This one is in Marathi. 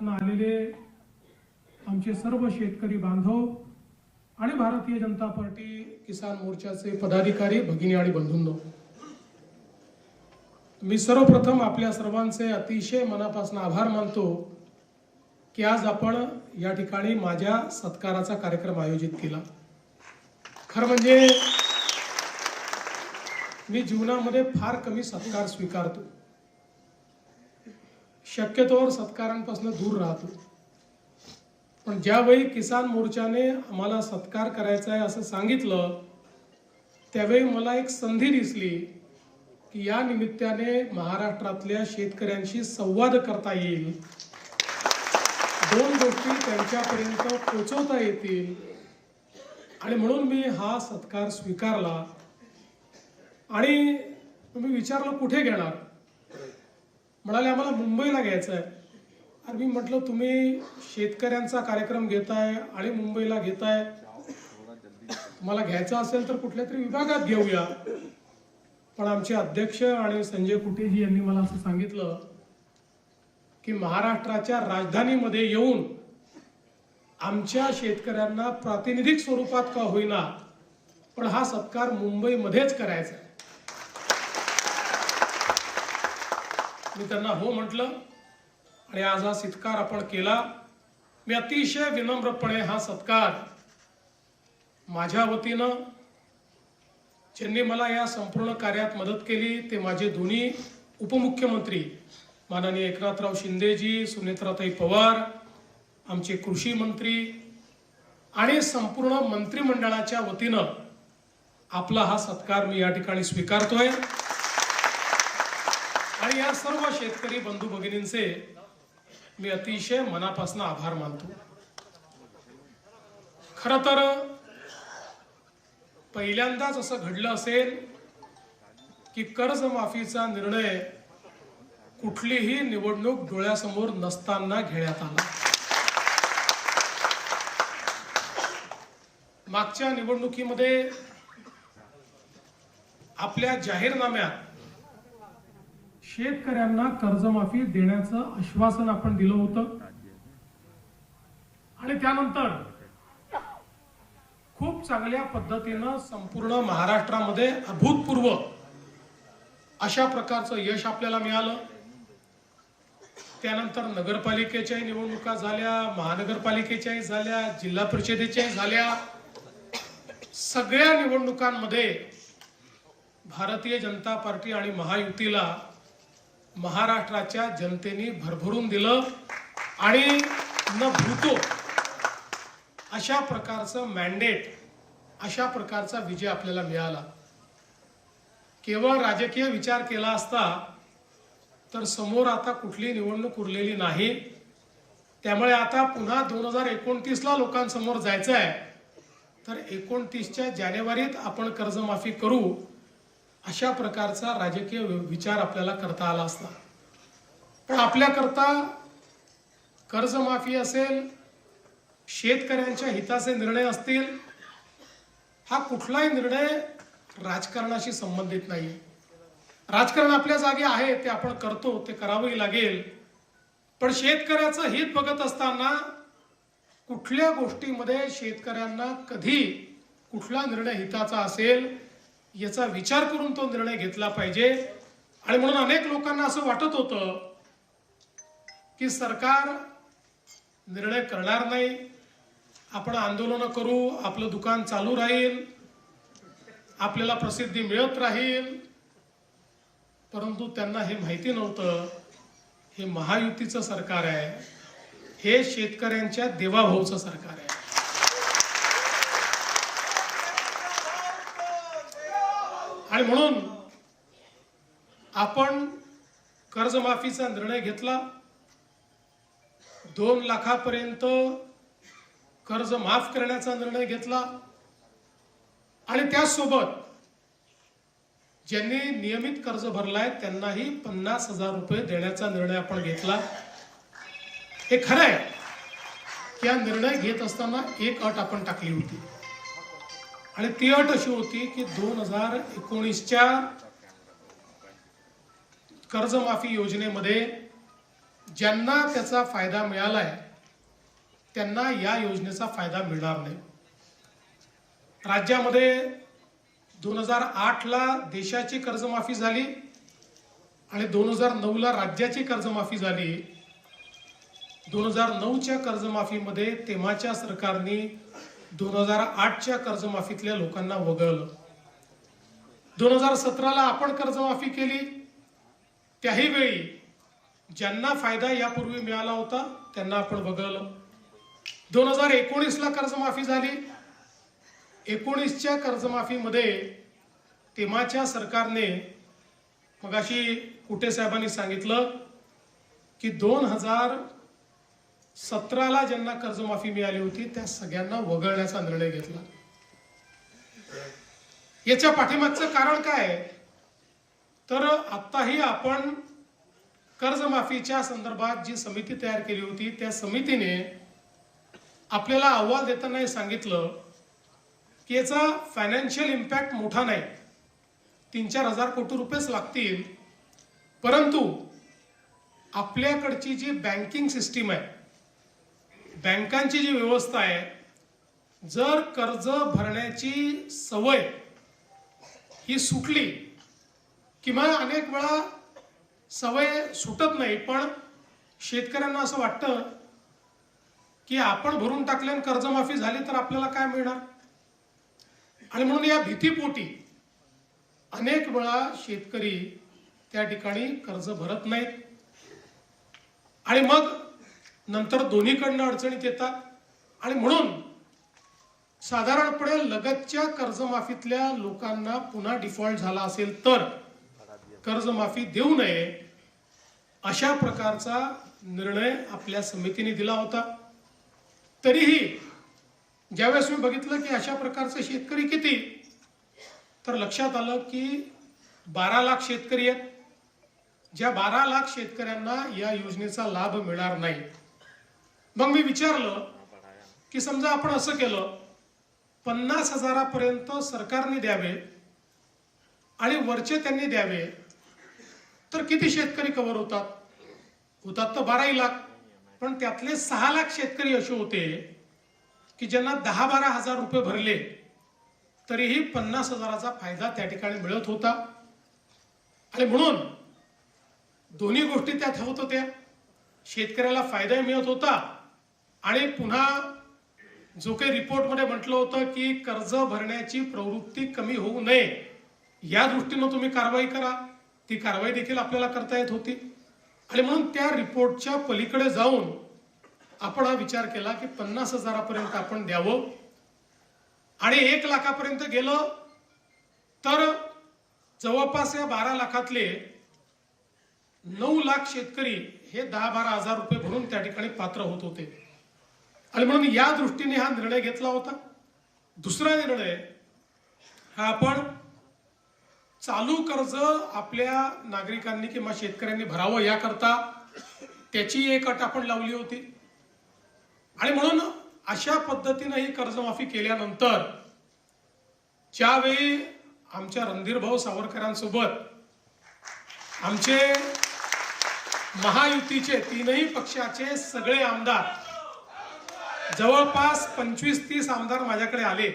राज्यातून आलेले आमचे सर्व शेतकरी बांधव आणि भारतीय जनता पार्टी किसान मोर्चाचे पदाधिकारी भगिनी आणि बंधूंनो, मी सर्वप्रथम आपल्या सर्वांचे अतिशय मनापासून आभार मानतो की आज आपण या ठिकाणी माझ्या सत्काराचा कार्यक्रम आयोजित केला। खरं म्हणजे मी जीवनामध्ये फार कमी सत्कार स्वीकारतो, शक्यतोवर सत्कारांपासून दूर राहतो। पण ज्यावेळी किसान मोर्चाने आम्हाला सत्कार करायचा आहे असं सांगितलं, त्यावेळी मला एक संधी दिसली की या निमित्ताने महाराष्ट्रातल्या शेतकऱ्यांशी संवाद करता येईल, दोन गोष्टी त्यांच्यापर्यंत पोहोचवता येतील, आणि म्हणून मी हा सत्कार स्वीकारला। आणि तुम्ही विचारलं कुठे घेणार, म्हणाले आम्हाला मुंबईला घ्यायचं आहे। आणि मी म्हटलं तुम्ही शेतकऱ्यांचा कार्यक्रम घेताय आणि मुंबईला घेताय, तुम्हाला घ्यायचा असेल तर कुठल्या तरी विभागात घेऊया। पण आमचे अध्यक्ष आणि संजय कुटेजी यांनी मला असं सांगितलं की महाराष्ट्राच्या राजधानीमध्ये येऊन आमच्या शेतकऱ्यांना प्रातिनिधिक स्वरूपात का होईना पण हा सत्कार मुंबईमध्येच करायचा आहे। मी त्यांना हो म्हटलं आणि आज हा सत्कार आपण केला। मी अतिशय विनम्रपणे हा सत्कार माझ्या वतीनं, ज्यांनी मला या संपूर्ण कार्यात मदत केली ते माझे दोन्ही उपमुख्यमंत्री माननीय एकनाथराव शिंदेजी, सुनेत्राताई पवार, आमचे कृषी मंत्री आणि संपूर्ण मंत्रिमंडळाच्या वतीनं आपला हा सत्कार मी या ठिकाणी स्वीकारतोय। आणि या सर्व शेतकरी बंधू भगिनींचे मी अतिशय मनापासून आभार मानतो। खरं तर पहिल्यांदाच असं घडलं असेल की कर्जमाफीचा निर्णय कुठलीही निवडणूक डोळ्यासमोर नसताना घेण्यात आला। मागच्या निवडणुकीमध्ये आपल्या जाहीरनाम्यात शेतकऱ्यांना कर्जमाफी देण्याचं आश्वासन आपण दिलं होतं आणि त्यानंतर खूप चांगल्या पद्धतीनं संपूर्ण महाराष्ट्रामध्ये अभूतपूर्व अशा प्रकारचं यश आपल्याला मिळालं। त्यानंतर नगरपालिकेच्याही निवडणुका झाल्या, महानगरपालिकेच्याही झाल्या, जिल्हा परिषदेच्याही झाल्या। सगळ्या निवडणुकांमध्ये भारतीय जनता पार्टी आणि महायुतीला महाराष्ट्राच्या जनतेने भरभरून दिलं आणि न भूतो अशा प्रकारचं मॅन्डेट, अशा प्रकारचा विजय आपल्याला मिळाला। केवळ राजकीय विचार केला असता तर समोर आता कुठली निवडणूक उरलेली नाही। त्यामुळे आता पुन्हा 2029 ला लोकांसमोर जायचं आहे, तर 29च्या जानेवारीत आपण कर्जमाफी करू अशा प्रकारचा राजकीय विचार आपल्याला करता आला असता। पण आपल्याकरता कर्जमाफी असेल, शेतकऱ्यांच्या हिताचे निर्णय असतील, हा कुठलाही निर्णय राजकारणाशी संबंधित नाही। राजकारण आपल्या जागी आहे, ते आपण करतो, ते करावंही लागेल। पण शेतकऱ्याचं हित बघत असताना कुठल्या गोष्टीमध्ये शेतकऱ्यांना कधी कुठला निर्णय हिताचा असेल याचा विचार करून तो निर्णय घेतला पाहिजे। आणि म्हणून अनेक लोकांना असं वाटत होतं की सरकार निर्णय करणार नाही, आपण आंदोलन करू, आपलं दुकान चालू राहील, आपल्याला प्रसिद्धी मिळत राहील। परंतु त्यांना हे माहिती नव्हतं, हे महायुतीचं सरकार आहे, हे शेतकऱ्यांच्या देवाभाऊचं सरकार आहे। आणि म्हणून आपण कर्जमाफीचा निर्णय घेतला, 2 लाखापर्यंत कर्ज माफ करण्याचा निर्णय घेतला आणि त्यासोबत ज्यांनी नियमित कर्ज भरलाय त्यांनाही 50,000 रुपये देण्याचा निर्णय आपण घेतला। हे खरं आहे की हा निर्णय घेत असताना एक अट आपण टाकली होती आणि ती अट अशी होती की 2019च्या कर्जमाफी योजनेमध्ये ज्यांना त्याचा फायदा मिळालाय त्यांना या योजनेचा फायदा मिळणार नाही। राज्यामध्ये 2008 ला देशाची कर्जमाफी झाली आणि 2009 ला राज्याची कर्जमाफी झाली। 2009च्या कर्जमाफीमध्ये तेव्हाच्या सरकारने 2008च्या कर्जमाफीतल्या लोकांना वगळलं। 2017 ला आपण कर्जमाफी केली, त्याही वेळी ज्यांना फायदा यापूर्वी मिळाला होता त्यांना आपण वगळलं। 2019 ला कर्जमाफी झाली। 19च्या कर्जमाफीमध्ये तेव्हाच्या सरकारने, मगाशी कुटे साहेबांनी सांगितलं की 2017 ला ज्यांना कर्जमाफी मिळाली होती त्या सगळ्यांना वगळण्याचा निर्णय घेतला। याच्या पाठीमागचं कारण काय? तर आताही आपण कर्जमाफीच्या संदर्भात जी समिती तयार केली होती त्या समितीने आपल्याला अहवाल देताना हे सांगितलं की याचा फायनान्शियल इम्पॅक्ट मोठा नाही, 3-4 हजार कोटी रुपयेच लागतील, परंतु आपल्याकडची जी बँकिंग सिस्टीम आहे, बँकांची जी व्यवस्था आहे, जर कर्ज भरण्याची सवय ही सुटली किंवा अनेक वेळा सवय सुटत नाही पण शेतकऱ्यांना असं वाटतं की आपण भरून टाकल्याने कर्जमाफी झाली तर आपल्याला काय मिळणार, आणि म्हणून या भीतीपोटी अनेक वेळा शेतकरी त्या ठिकाणी कर्ज भरत नाहीत आणि मग नंतर दोन्हीकडनं अडचणीत येतात। आणि म्हणून साधारणपणे लगतच्या कर्जमाफीतल्या लोकांना पुन्हा डिफॉल्ट झाला असेल तर कर्जमाफी देऊ नये अशा प्रकारचा निर्णय आपल्या समितीने दिला होता। तरीही ज्यावेळेस मी बघितलं की अशा प्रकारचे शेतकरी किती, तर लक्षात आलं की 12 लाख शेतकरी आहेत। ज्या 12 लाख शेतकऱ्यांना या योजनेचा लाभ मिळणार नाही। मग मी विचारलं की समजा आपण असं केलं 50 हजारापर्यंत सरकारने द्यावे आणि वरचे त्यांनी द्यावे तर किती शेतकरी कव्हर होतात? होतात तर 12 लाख, पण त्यातले 6 लाख शेतकरी असे होते की ज्यांना 10-12 हजार रुपये भरले तरीही 50 हजाराचा फायदा त्या ठिकाणी मिळत होता। आणि म्हणून दोन्ही गोष्टी त्यात होत होत्या, शेतकऱ्याला फायदा मिळत होता आणि पुन्हा जो काही रिपोर्टमध्ये म्हटलं होतं की कर्ज भरण्याची प्रवृत्ती कमी होऊ नये या दृष्टीनं तुम्ही कारवाई करा, ती कारवाई देखील आपल्याला करता येत होती। आणि म्हणून त्या रिपोर्टच्या पलीकडे जाऊन आपण हा विचार केला की 50 हजारापर्यंत आपण द्यावं आणि 1 लाखापर्यंत गेलं तर जवळपास या 12 लाखातले 9 लाख शेतकरी हे 10-12 हजार रुपये भरून त्या ठिकाणी पात्र होत होते। आणि म्हणून या दृष्टीने हा निर्णय घेतला होता। दुसरा निर्णय हा आपण चालू कर्ज आपल्या नागरिकांनी किंवा शेतकऱ्यांनी भरावं याकरता त्याची एक अट आपण लावली होती। आणि म्हणून अशा पद्धतीने ही कर्जमाफी केल्यानंतर ज्यावेळी आमच्या रणधीरभाऊ सावरकरांसोबत आमचे महायुतीचे 3ही पक्षाचे सगळे आमदार, जवळपास 25-30 आमदार माझ्याकडे आले